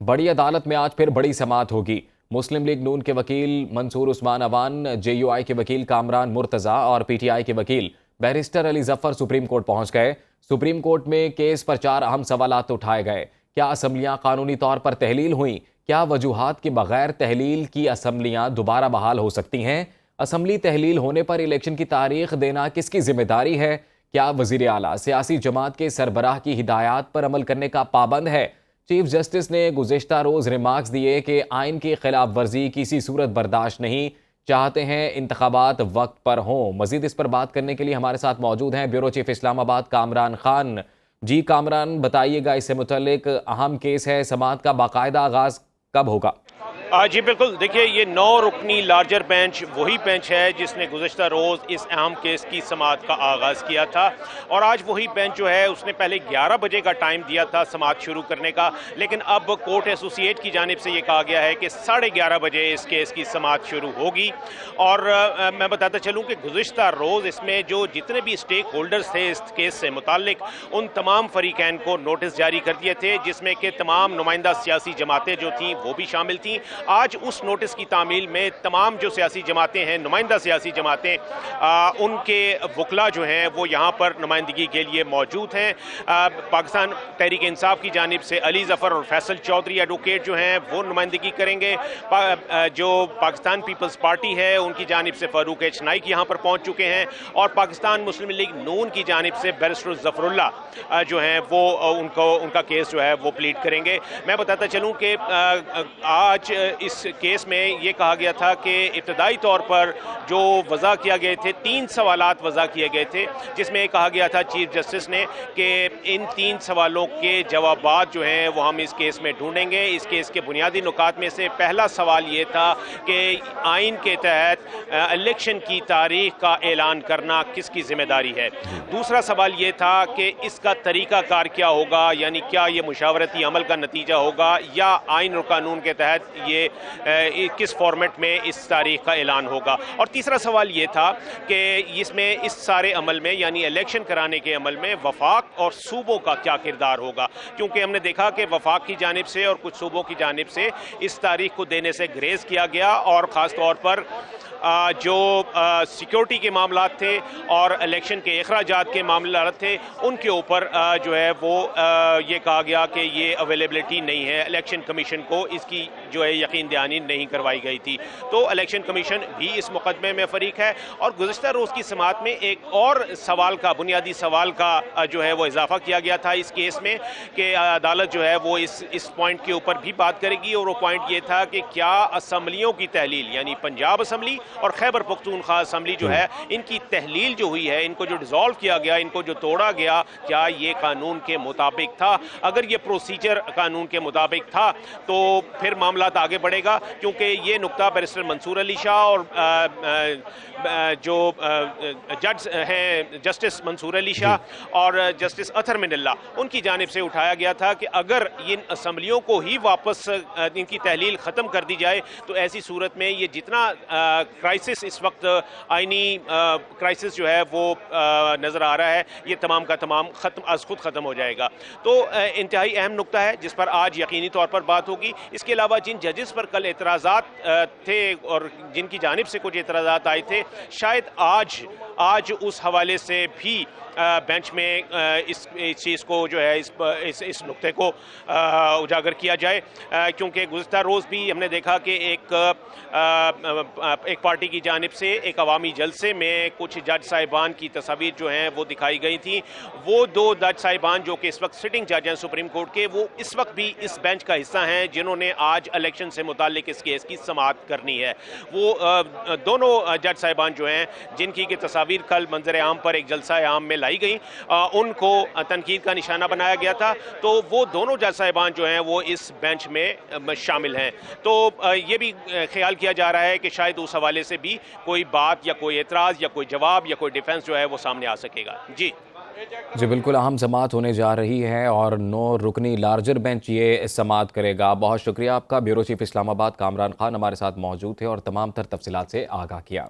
بڑی عدالت میں آج پھر بڑی سماعت ہوگی۔ مسلم لیگ نون کے وکیل منصور عثمان اوان، جے یو آئی کے وکیل کامران مرتضیٰ اور پی ٹی آئی کے وکیل barrister Ali Zafar supreme court پہنچ گئے۔ سپریم کورٹ میں کیس پر 4 اہم سوالات اٹھائے گئے۔ کیا اسمبلیاں قانونی طور پر تحلیل ہوئیں؟ کیا وجوہات کے بغیر تحلیل کی اسمبلیاں دوبارہ بحال ہو سکتی ہیں؟ اسمبلی تحلیل ہونے پر الیکشن کی تاریخ دینا کس کی ذمہ داری ہے؟ کیا وزیر اعلیٰ سیاسی جماعت کے سربراہ کی ہدایات پر عمل کرنے کا پابند ہے؟ چیف جسٹس نے گزشتہ روز ریمارکس دیے کہ آئین کی خلاف ورزی کسی صورت برداشت نہیں، چاہتے ہیں انتخابات وقت پر ہوں۔ مزید اس پر بات کرنے کے لیے ہمارے ساتھ موجود ہیں بیورو چیف اسلام آباد کامران خان۔ جی کامران، بتائیے گا اس سے متعلق اہم کیس ہے، سماعت کا باقاعدہ آغاز کب ہوگا؟ جی بالکل، دیکھیے یہ 9 رکنی لارجر بینچ وہی بینچ ہے جس نے گزشتہ روز اس اہم کیس کی سماعت کا آغاز کیا تھا، اور آج وہی بینچ جو ہے اس نے پہلے 11 بجے کا ٹائم دیا تھا سماعت شروع کرنے کا، لیکن اب کورٹ ایسوسیٹ کی جانب سے یہ کہا گیا ہے کہ 11:30 بجے اس کیس کی سماعت شروع ہوگی۔ اور میں بتاتا چلوں کہ گزشتہ روز اس میں جو جتنے بھی اسٹیک ہولڈرز تھے اس کیس سے متعلق، ان تمام فریقین کو نوٹس جاری کر دیے تھے، جس میں کہ تمام نمائندہ سیاسی جماعتیں جو تھیں وہ بھی شامل تھیں۔ آج اس نوٹس کی تعمیل میں تمام جو سیاسی جماعتیں ہیں، نمائندہ سیاسی جماعتیں، ان کے وکلا جو ہیں وہ یہاں پر نمائندگی کے لیے موجود ہیں۔ پاکستان تحریک انصاف کی جانب سے علی ظفر اور فیصل چودھری ایڈوکیٹ جو ہیں وہ نمائندگی کریں گے۔ جو پاکستان پیپلز پارٹی ہے ان کی جانب سے فاروق ایچ نائک یہاں پر پہنچ چکے ہیں، اور پاکستان مسلم لیگ نون کی جانب سے بیرسٹر ظفر اللہ جو ہیں وہ ان کا کیس جو ہے وہ پلیڈ کریں گے۔ میں بتاتا چلوں کہ آج اس کیس میں یہ کہا گیا تھا کہ ابتدائی طور پر جو وضع کیا گئے تھے 3 سوالات وضع کیے گئے تھے، جس میں کہا گیا تھا چیف جسٹس نے کہ ان 3 سوالوں کے جوابات جو ہیں وہ ہم اس کیس میں ڈھونڈیں گے۔ اس کیس کے بنیادی نکات میں سے پہلا سوال یہ تھا کہ آئین کے تحت الیکشن کی تاریخ کا اعلان کرنا کس کی ذمہ داری ہے۔ دوسرا سوال یہ تھا کہ اس کا طریقہ کار کیا ہوگا، یعنی کیا یہ مشاورتی عمل کا نتیجہ ہوگا یا آئین اور قانون کے تحت یہ کس فارمیٹ میں اس تاریخ کا اعلان ہوگا۔ اور تیسرا سوال یہ تھا کہ اس میں اس سارے عمل میں یعنی الیکشن کرانے کے عمل میں وفاق اور صوبوں کا کیا کردار ہوگا، کیونکہ ہم نے دیکھا کہ وفاق کی جانب سے اور کچھ صوبوں کی جانب سے اس تاریخ کو دینے سے گریز کیا گیا، اور خاص طور پر جو سیکیورٹی کے معاملات تھے اور الیکشن کے اخراجات کے معاملات تھے ان کے اوپر جو ہے وہ یہ کہا گیا کہ یہ اویلیبلٹی نہیں ہے، الیکشن کمیشن کو اس کی جو ہے یقین دہانی نہیں کروائی گئی تھی۔ تو الیکشن کمیشن بھی اس مقدمے میں فریق ہے، اور گزشتہ روز کی سماعت میں ایک اور سوال کا بنیادی سوال کا جو ہے وہ اضافہ کیا گیا تھا اس کیس میں کہ عدالت جو ہے وہ اس پوائنٹ کے اوپر بھی بات کرے گی، اور وہ پوائنٹ یہ تھا کہ کیا اسمبلیوں کی تحلیل یعنی پنجاب اسمبلی اور خیبر پختونخوا اسمبلی جو ہے ان کی تحلیل جو ہوئی ہے، ان کو جو ڈیزالو کیا گیا، ان کو جو توڑا گیا، کیا یہ قانون کے مطابق تھا؟ اگر یہ پروسیجر قانون کے مطابق تھا تو پھر معاملات آگے بڑھے گا، کیونکہ یہ نقطہ بیرسٹر منصور علی شاہ اور جو جج ہیں جسٹس منصور علی شاہ اور جسٹس اطہر من اللہ ان کی جانب سے اٹھایا گیا تھا کہ اگر ان اسمبلیوں کو ہی واپس ان کی تحلیل ختم کر دی جائے تو ایسی صورت میں یہ جتنا کرائسس اس وقت آئینی کرائسس جو ہے وہ نظر آ رہا ہے، یہ تمام کا تمام از خود ختم ہو جائے گا۔ تو انتہائی اہم نقطہ ہے جس پر آج یقینی طور پر بات ہوگی۔ اس کے علاوہ جن ججز پر کل اعتراضات تھے اور جن کی جانب سے کچھ اعتراضات آئے تھے، شاید آج اس حوالے سے بھی بینچ میں اس چیز کو جو ہے اس نقطے کو اجاگر کیا جائے، کیونکہ گزشتہ روز بھی ہم نے دیکھا کہ ایک پارٹی کی جانب سے ایک عوامی جلسے میں کچھ جج صاحبان کی تصاویر جو ہیں وہ دکھائی گئی تھیں۔ وہ 2 جج صاحبان جو کہ اس وقت سٹنگ جج ہیں سپریم کورٹ کے، وہ اس وقت بھی اس بینچ کا حصہ ہیں جنہوں نے آج الیکشن سے متعلق اس کیس کی سماعت کرنی ہے۔ وہ دونوں جج صاحبان جو ہیں جن کی تصاویر کل منظر عام پر ایک جلسہ عام میں لائی گئی، ان کو تنقید کا نشانہ بنایا گیا تھا، تو وہ دونوں جج صاحبان جو ہیں وہ اس بینچ میں شامل ہیں۔ تو یہ بھی خیال کیا جا رہا ہے کہ شاید اس حوالے سے بھی کوئی بات یا کوئی اعتراض یا کوئی جواب یا کوئی ڈیفنس جو ہے وہ سامنے آ سکے گا۔ جی بالکل اہم سماعت ہونے جا رہی ہے اور 9 رکنی لارجر بینچ یہ سماعت کرے گا۔ بہت شکریہ آپ کا۔ بیورو چیف اسلام آباد کامران خان ہمارے ساتھ موجود تھے اور تمام تر تفصیلات سے آگاہ کیا۔